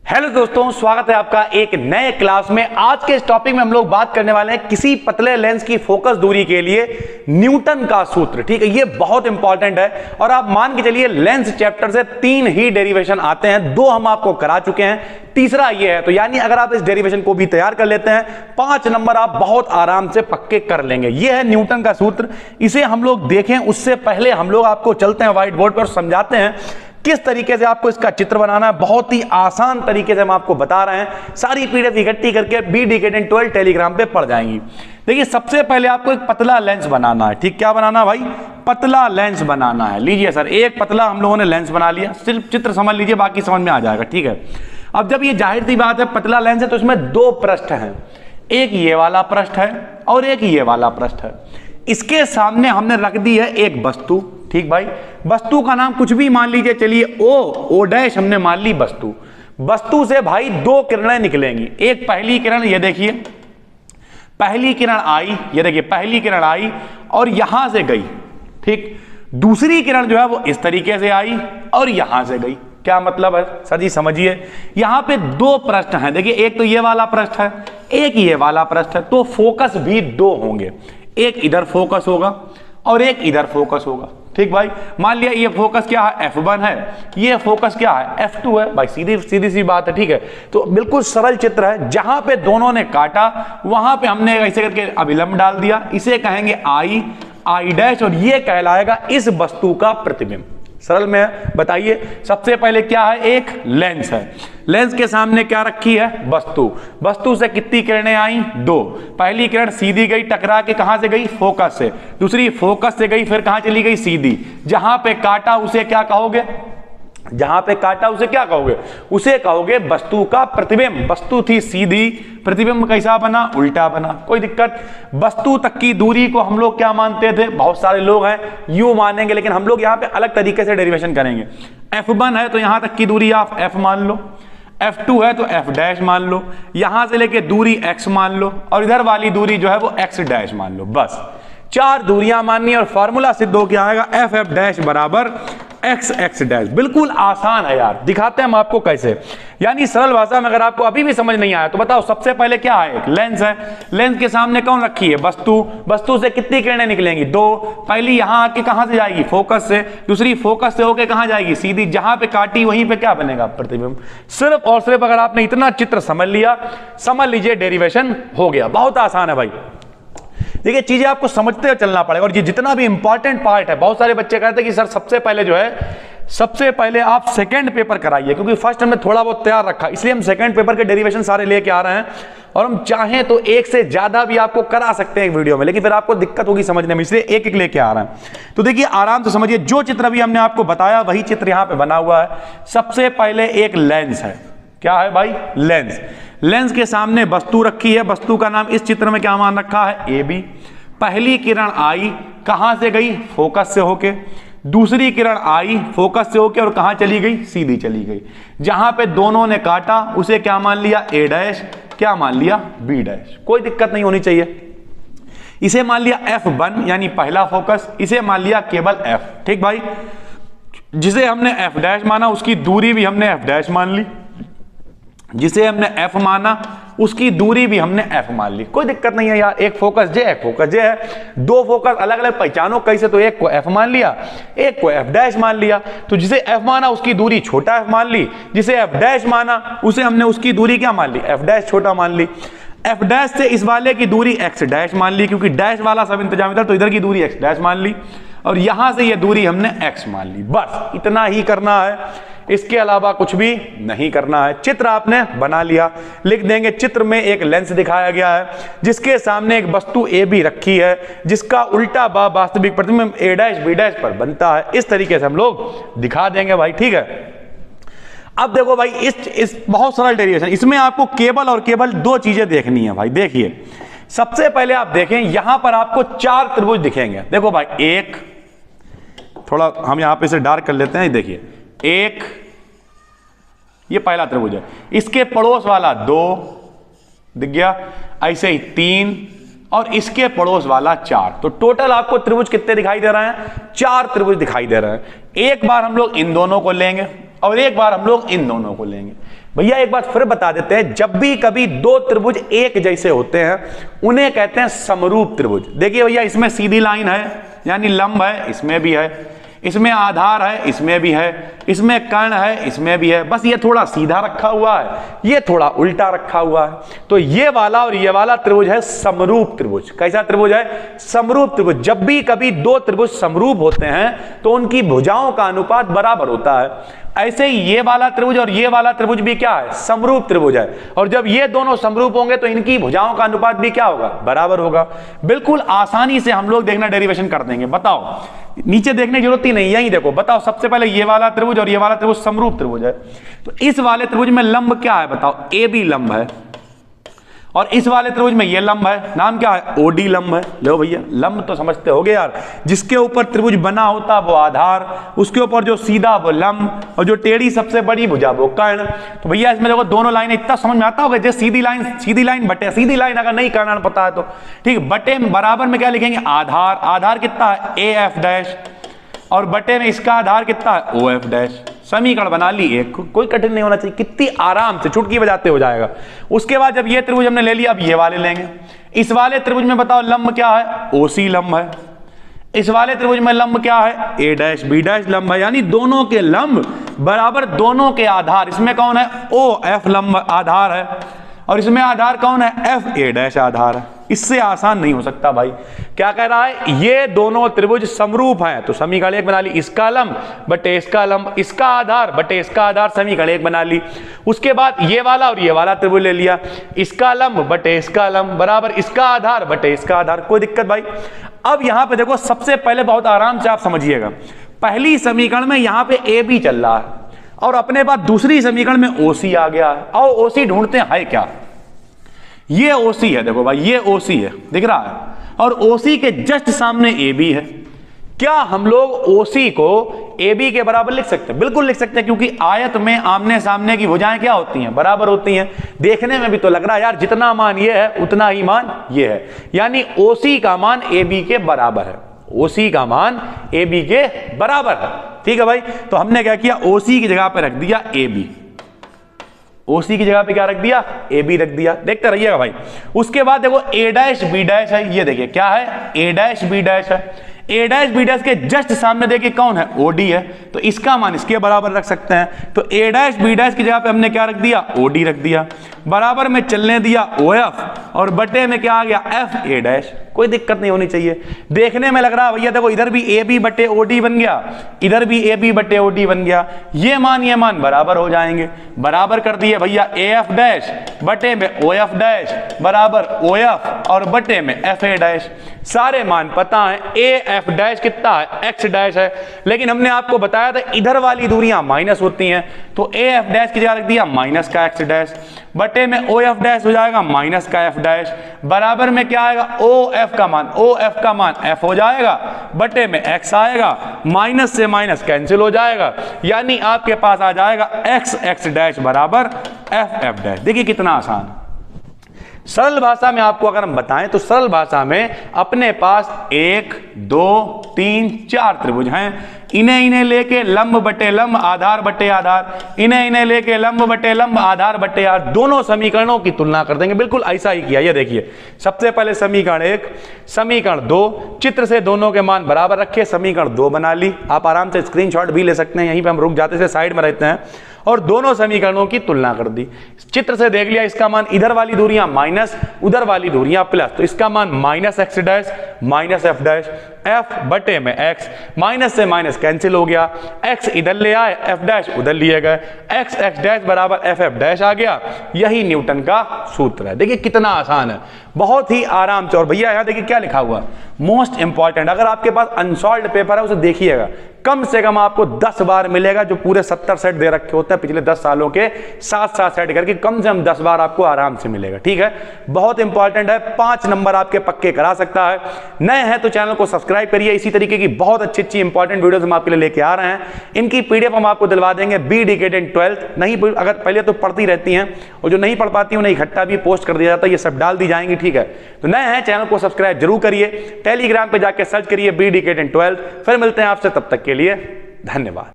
Hello दोस्तों, स्वागत है आपका एक नए क्लास में। आज के इस टॉपिक में हम लोग बात करने वाले हैं किसी पतले लेंस की फोकस दूरी के लिए न्यूटन का सूत्र। ठीक है, ये बहुत इंपॉर्टेंट है और आप मान के चलिए लेंस चैप्टर से 3 ही डेरिवेशन आते हैं, 2 हम आपको करा चुके हैं, तीसरा ये है। तो यानी अगर आप इस डेरिवेशन को भी तैयार कर लेते हैं 5 नंबर आप बहुत आराम से पक्के कर लेंगे। ये है न्यूटन का सूत्र। इसे हम लोग देखें उससे पहले हम लोग आपको चलते हैं व्हाइट बोर्ड पर और समझाते हैं किस तरीके से आपको इसका चित्र बनाना है। बहुत ही आसान तरीके से हम आपको बता रहे हैं। सारी पीडीएफ इकट्ठी करके BDK1012 टेलीग्राम पे पड़ जाएंगी। देखिए, सबसे पहले आपको एक पतला लेंस बनाना है। ठीक, क्या बनाना है भाई? पतला लेंस बनाना है। लीजिए सर, एक पतला हम लोगों ने लेंस बना लिया। सिर्फ चित्र समझ लीजिए, बाकी समझ में आ जाएगा। ठीक है, अब जब ये जाहिर सी बात है पतला लेंस है तो इसमें 2 पृष्ठ हैं, एक ये वाला पृष्ठ है और एक ये वाला पृष्ठ है। इसके सामने हमने रख दी है एक वस्तु। ठीक भाई, वस्तु का नाम कुछ भी मान लीजिए, चलिए ओ डैश हमने मान ली वस्तु। वस्तु से भाई 2 किरणें निकलेंगी। एक पहली किरण, ये देखिए पहली किरण आई, ये देखिए पहली किरण आई और यहां से गई। ठीक, दूसरी किरण जो है वो इस तरीके से आई और यहां से गई। क्या मतलब है सर जी? समझिए, यहां पे 2 पृष्ठ हैं। देखिए, एक तो ये वाला पृष्ठ है, एक ये वाला पृष्ठ है, तो फोकस भी 2 होंगे। एक इधर फोकस होगा और एक इधर फोकस होगा। ठीक भाई, मान लिया ये फोकस क्या है? F1 है, ये फोकस क्या है? F2 है। भाई सीधी सी बात है। ठीक है, तो बिल्कुल सरल चित्र है। जहां पे दोनों ने काटा वहां पे हमने ऐसे करके अभिलंब डाल दिया। इसे कहेंगे आई डैश और ये कहलाएगा इस वस्तु का प्रतिबिंब। सरल में बताइए, सबसे पहले क्या है? एक लेंस है। लेंस के सामने क्या रखी है? वस्तु। वस्तु से कितनी किरणें आई? 2। पहली किरण सीधी गई, टकरा के कहां से गई? फोकस से। दूसरी फोकस से गई, फिर कहां चली गई? सीधी। जहां पे काटा उसे क्या कहोगे? जहां पे काटा उसे क्या कहोगे? उसे कहोगे वस्तु का प्रतिबिंब। वस्तु थी सीधी, प्रतिबिंब कैसा बना? उल्टा बना। कोई दिक्कत? वस्तु तक की दूरी को हम लोग क्या मानते थे? बहुत सारे लोग हैं यू मानेंगे, लेकिन हम लोग यहां पे अलग तरीके से डेरिवेशन करेंगे। F1 है तो यहां तक की दूरी आप F मान लो, F2 है तो F डैश मान लो, यहां से लेके दूरी X मान लो और इधर वाली दूरी जो है वो X डैश मान लो। बस 4 दूरियां माननी और फॉर्मूला सिद्ध हो क्या आएगा? F डैश बराबर X डैश। बिल्कुल आसान है यार, दिखाते हैं हम आपको कैसे। यानी सरल भाषा में अगर आपको अभी भी समझ नहीं आया तो बताओ, सबसे पहले क्या है? एक लेंस है। लेंस के सामने कौन रखी है? वस्तु। वस्तु से कितनी किरणें निकलेंगी? 2। पहली यहां आके कहां से जाएगी? फोकस से। दूसरी फोकस से होके कहां जाएगी? सीधी। जहां पे काटी वहीं पे क्या बनेगा? प्रतिबिंब। सिर्फ और सिर्फ अगर आपने इतना चित्र समझ लिया, समझ लीजिए डेरिवेशन हो गया। बहुत आसान है भाई। देखिए, चीजें आपको समझते हुए चलना पड़ेगा और ये जितना भी इंपॉर्टेंट पार्ट है, बहुत सारे बच्चे कहते हैं कि सर सबसे पहले जो है, सबसे पहले आप सेकंड पेपर कराइए, क्योंकि फर्स्ट हमने थोड़ा बहुत तैयार रखा, इसलिए हम सेकंड पेपर के डेरिवेशन सारे लेके आ रहे हैं और हम चाहें तो एक से ज्यादा भी आपको करा सकते हैं एक वीडियो में, लेकिन फिर आपको दिक्कत होगी समझने में, इसलिए एक लेके आ रहे हैं। तो देखिए, आराम से समझिए। जो चित्र अभी हमने आपको बताया वही चित्र यहां पे बना हुआ है। सबसे पहले एक लेंस है। क्या है भाई? लेंस। लेंस के सामने वस्तु रखी है। वस्तु का नाम इस चित्र में क्या मान रखा है? AB। पहली किरण आई, कहां से गई? फोकस से होके। दूसरी किरण आई, फोकस से होके और कहां चली गई? सीधी चली गई। जहां पे दोनों ने काटा उसे क्या मान लिया? A dash. क्या मान लिया? B dash. कोई दिक्कत नहीं होनी चाहिए। इसे मान लिया F1 यानी पहला फोकस, इसे मान लिया केवल F। ठीक भाई, जिसे हमने F डैश माना उसकी दूरी भी हमने F डैश मान ली, जिसे हमने F माना उसकी दूरी भी हमने F मान ली। कोई दिक्कत नहीं है यार। एक फोकस J, एक फोकस J है। 2 फोकस अलग अलग पहचानो कैसे, तो एक को F मान लिया, एक को F डैश मान लिया। तो जिसे F माना उसकी दूरी छोटा F मान ली, जिसे F डैश माना उसे हमने उसकी दूरी क्या मान ली? F डैश छोटा मान ली। F डैश से इस वाले की दूरी X डैश मान ली, क्योंकि डैश वाला सब इंतजाम इधर, तो इधर की दूरी X डैश मान ली और यहां से ये दूरी हमने X मान ली। बस इतना ही करना है, इसके अलावा कुछ भी नहीं करना है। चित्र आपने बना लिया, लिख देंगे चित्र में एक लेंस दिखाया गया है जिसके सामने एक वस्तु AB रखी है, जिसका उल्टा वास्तविक प्रतिबिंब A डैश B डैश पर बनता है। इस तरीके से हम लोग दिखा देंगे भाई। ठीक है, अब देखो भाई, इस बहुत सरल डेरिवेशन, इसमें आपको केवल और केवल 2 चीजें देखनी है भाई। देखिए, सबसे पहले आप देखें, यहां पर आपको 4 त्रिभुज दिखेंगे। देखो भाई, एक, थोड़ा हम यहां पे इसे डार्क कर लेते हैं। देखिए, एक, ये पहला त्रिभुज है, इसके पड़ोस वाला 2 दिख गया, ऐसे ही 3 और इसके पड़ोस वाला 4। तो टोटल आपको त्रिभुज कितने दिखाई दे रहे हैं? 4 त्रिभुज दिखाई दे रहे हैं। एक बार हम लोग इन दोनों को लेंगे और एक बार हम लोग इन दोनों को लेंगे। भैया एक बात फिर बता देते हैं, जब भी कभी दो त्रिभुज एक जैसे होते हैं उन्हें कहते हैं समरूप त्रिभुज। देखिए भैया, इसमें सीधी लाइन है यानी लंब है, इसमें भी है, इसमें आधार है, इसमें भी है, इसमें कर्ण है, इसमें भी है, बस ये थोड़ा सीधा रखा हुआ है, ये थोड़ा उल्टा रखा हुआ है। तो ये वाला और ये वाला त्रिभुज है समरूप त्रिभुज। कैसा त्रिभुज है? समरूप त्रिभुज। जब भी कभी दो त्रिभुज समरूप होते हैं तो उनकी भुजाओं का अनुपात बराबर होता है। ऐसे ही ये वाला त्रिभुज और ये वाला त्रिभुज भी क्या है? समरूप त्रिभुज है। और जब ये दोनों समरूप होंगे तो इनकी भुजाओं का अनुपात भी क्या होगा? बराबर होगा। बिल्कुल आसानी से हम लोग देखना डेरिवेशन कर देंगे। बताओ, नीचे देखने की जरूरत ही नहीं, यही देखो। बताओ, सबसे पहले ये वाला त्रिभुज और ये वाला त्रिभुज समरूप त्रिभुज है, तो इस वाले त्रिभुज में लंब क्या है? बताओ, ए बी लंब है, और इस वाले त्रिभुज में ये लंब है, नाम क्या है? ओडी लंब है। लो भैया, लंब तो समझते होगे यार, जिसके ऊपर त्रिभुज बना होता वो आधार, उसके ऊपर जो सीधा वो लंब, और जो टेढ़ी सबसे बड़ी भुजा वो कर्ण। तो भैया इसमें देखो दोनों लाइन इतना समझ में आता होगा, जैसे सीधी लाइन बटे सीधी लाइन, अगर नहीं कर्ण पता है तो ठीक। बटे में बराबर में क्या लिखेंगे? आधार। आधार कितना है? ए एफ डैश, और बटे में इसका आधार कितना है? O F dash. समीकरण बना ली एक, कोई कठिन नहीं होना चाहिए, कितनी आराम से चुटकी बजाते हो जाएगा। उसके बाद जब ये त्रिभुज हमने ले लिया, अब ये वाले लेंगे। इस वाले त्रिभुज में बताओ लंब क्या है? ओसी लंब है। इस वाले त्रिभुज में लंब क्या है? ए डैश बी डैश लंब है, यानी दोनों के लंब बराबर दोनों के आधार। इसमें कौन है? ओ एफ लंब आधार है, और इसमें आधार कौन है? एफ ए डैश आधार है। इससे आसान नहीं हो सकता भाई। क्या कह रहा है? ये दोनों त्रिभुज समरूप हैं, तो समीकरण एक बना ली, इसका लंब बटे इसका लंब, इसका आधार बटे इसका आधार, समीकरण एक बना ली। उसके बाद ये वाला और ये वाला त्रिभुज ले लिया, इसका लंब बटे इसका लंब बराबर इसका आधार बटे इसका आधार। कोई दिक्कत भाई? अब यहां पे देखो, सबसे पहले बहुत आराम से आप समझिएगा, पहली समीकरण में यहां पे ए बी चल रहा है, और अपने पास दूसरी समीकरण में ओसी आ गया है। और ओसी ढूंढते हैं क्या? ये ओसी है, देखो भाई ये ओसी है, दिख रहा है, और ओसी के जस्ट सामने ए बी है। क्या हम लोग ओसी को ए बी के बराबर लिख सकते हैं? बिल्कुल लिख सकते हैं, क्योंकि आयत में आमने सामने की भुजाएं क्या होती हैं? बराबर होती हैं। देखने में भी तो लग रहा है यार, जितना मान ये है उतना ही मान ये है, यानी ओसी का मान ए बी के बराबर है। ओसी का मान ए बी के बराबर है, ठीक है भाई। तो हमने क्या किया? ओसी की जगह पे रख दिया ए बी, ओसी की जगह पे क्या रख दिया? ए बी रख दिया। देखते रहिएगा भाई। उसके बाद देखो ए डैश बी डैश है, ये देखिए क्या है? ए डैश बी डैश है। ए डैश बी डैश के जस्ट सामने देखिए कौन है? ओडी है, तो इसका मान इसके बराबर रख सकते हैं। तो ए डैश बी डैश की जगह पे हमने क्या रख दिया? ओडी रख दिया, बराबर में चलने दिया ओ एफ, और बटे में क्या आ गया? F A dash. कोई दिक्कत नहीं होनी चाहिए। देखने में लग रहा है भैया, देखो इधर भी ए बी बटे ओडी बन गया, इधर भी ए बी बटे ओडी बन गया, ये मान बराबर हो जाएंगे। बराबर कर दिए भैया, ए एफ डैश बटे में ओ एफ डैश बराबर ओ एफ और बटे में एफ ए डैश। सारे मान पता है। ए एफ डैश कितना है? एक्स डैश है, लेकिन हमने आपको बताया था इधर वाली दूरियां माइनस होती हैं, तो ए एफ डैश की जगह रख दिया माइनस का एक्स डैश, बटे में ओ एफ डैश हो जाएगा माइनस का एफ डैश, बराबर में क्या आएगा? ओ एफ का मान, ओ एफ का मान एफ हो जाएगा, बटे में एक्स आएगा, माइनस से माइनस कैंसिल हो जाएगा, यानी आपके पास आ जाएगा एक्स एक्स डैश बराबर एफ एफ डैश। देखिए कितना आसान। सरल भाषा में आपको अगर हम बताएं तो सरल भाषा में अपने पास 1 2 3 4 त्रिभुज हैं, इन्हें लेके लंब बटे लंब आधार बटे आधार, इन्हें लेके लंब बटे लंब आधार बटे आधार, दोनों समीकरणों की तुलना कर देंगे। बिल्कुल ऐसा ही किया। ये देखिए, सबसे पहले समीकरण 1 समीकरण 2, चित्र से दोनों के मान बराबर रखे, समीकरण 2 बना ली। आप आराम से स्क्रीनशॉट भी ले सकते हैं, यहीं पे हम रुक जाते थे, साइड में रहते हैं, और दोनों समीकरणों की तुलना कर दी। चित्र से देख लिया, इसका मान इधर वाली दूरियां माइनस, उधर वाली दूरियां प्लस, तो इसका मान minus x dash minus F dash, F बटे में एक्स, माइनस से माइनस कैंसिल हो गया, एक्स इधर ले आए, एफ डैश उधर लिए गए, एक्स एक्स डैश बराबर एफ एफ डैश आ गया। यही न्यूटन का सूत्र है। देखिए कितना आसान है, बहुत ही आराम से। और भैया यहाँ देखिए क्या लिखा हुआ, मोस्ट इंपॉर्टेंट। अगर आपके पास अनसॉल्व्ड पेपर है उसे देखिएगा, कम से कम आपको 10 बार मिलेगा, जो पूरे 70 सेट दे रखे होते हैं पिछले 10 सालों के, 7 सेट करके कम से कम 10 बार आपको आराम से मिलेगा। ठीक है, बहुत इंपॉर्टेंट है, 5 नंबर आपके पक्के करा सकता है। नए हैं तो चैनल को सब्सक्राइब करिए, इसी तरीके की बहुत अच्छी अच्छी इंपॉर्टेंट वीडियोस हम आपके लिए लेके आ रहे हैं। इनकी पीडीएफ हम आपको दिलवा देंगे। बी डिकेटेड 12th नहीं, अगर पहले तो पढ़ती रहती हैं और जो नहीं पढ़ पाती उन्हें इकट्ठा भी पोस्ट कर दिया जाता है, ये सब डाल दी जाएंगी। ठीक है, तो नए हैं चैनल को सब्सक्राइब जरूर करिए, टेलीग्राम पे जाके सर्च करिए बी डिकेटेड 12th। फिर मिलते हैं आपसे, तब तक के लिए धन्यवाद।